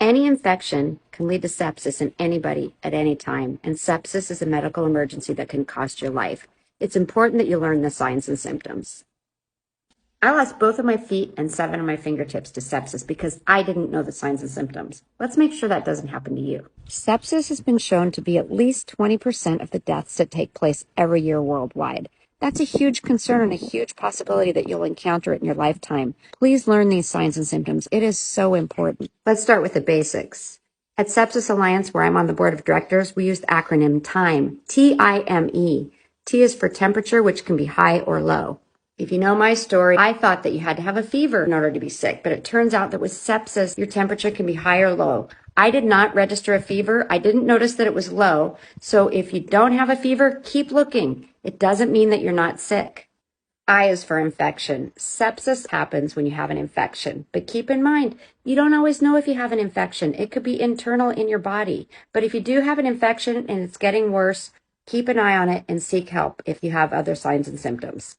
Any infection can lead to sepsis in anybody at any time, and sepsis is a medical emergency that can cost your life. It's important that you learn the signs and symptoms. I lost both of my feet and 7 of my fingertips to sepsis because I didn't know the signs and symptoms. Let's make sure that doesn't happen to you. Sepsis has been shown to be at least 20% of the deaths that take place every year worldwide. That's a huge concern and a huge possibility that you'll encounter it in your lifetime. Please learn these signs and symptoms. It is so important. Let's start with the basics. At Sepsis Alliance, where I'm on the board of directors, we use the acronym TIME, T-I-M-E. T is for temperature, which can be high or low. If you know my story, I thought that you had to have a fever in order to be sick, but it turns out that with sepsis, your temperature can be high or low. I did not register a fever. I didn't notice that it was low. So if you don't have a fever, keep looking. It doesn't mean that you're not sick. I is for infection. Sepsis happens when you have an infection, but keep in mind, you don't always know if you have an infection. It could be internal in your body, but if you do have an infection and it's getting worse, keep an eye on it and seek help if you have other signs and symptoms.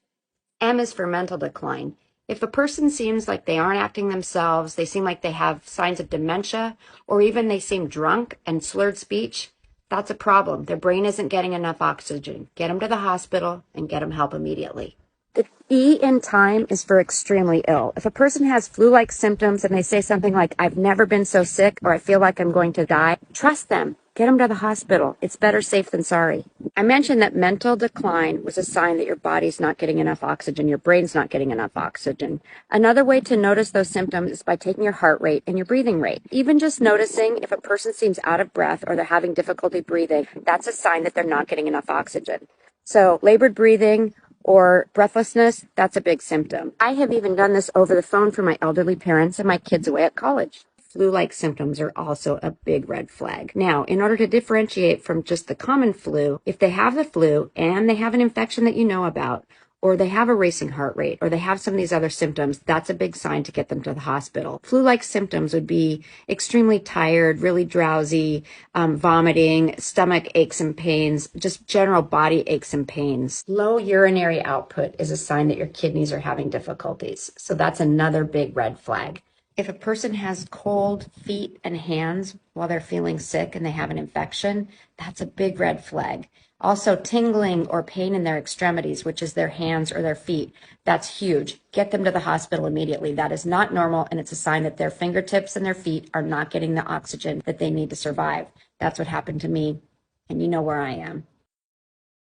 M is for mental decline. If a person seems like they aren't acting themselves, they seem like they have signs of dementia, or even they seem drunk and slurred speech, that's a problem. Their brain isn't getting enough oxygen. Get them to the hospital and get them help immediately. The E in time is for extremely ill. If a person has flu-like symptoms and they say something like, I've never been so sick, or I feel like I'm going to die, trust them. Get them to the hospital. It's better safe than sorry. I mentioned that mental decline was a sign that your body's not getting enough oxygen, your brain's not getting enough oxygen. Another way to notice those symptoms is by taking your heart rate and your breathing rate. Even just noticing if a person seems out of breath or they're having difficulty breathing, that's a sign that they're not getting enough oxygen. So labored breathing or breathlessness, that's a big symptom. I have even done this over the phone for my elderly parents and my kids away at college. Flu-like symptoms are also a big red flag. Now, in order to differentiate from just the common flu, if they have the flu and they have an infection that you know about, or they have a racing heart rate, or they have some of these other symptoms, that's a big sign to get them to the hospital. Flu-like symptoms would be extremely tired, really drowsy, vomiting, stomach aches and pains, just general body aches and pains. Low urinary output is a sign that your kidneys are having difficulties. So that's another big red flag. If a person has cold feet and hands while they're feeling sick and they have an infection, that's a big red flag. Also, tingling or pain in their extremities, which is their hands or their feet, that's huge. Get them to the hospital immediately. That is not normal, and it's a sign that their fingertips and their feet are not getting the oxygen that they need to survive. That's what happened to me, and you know where I am.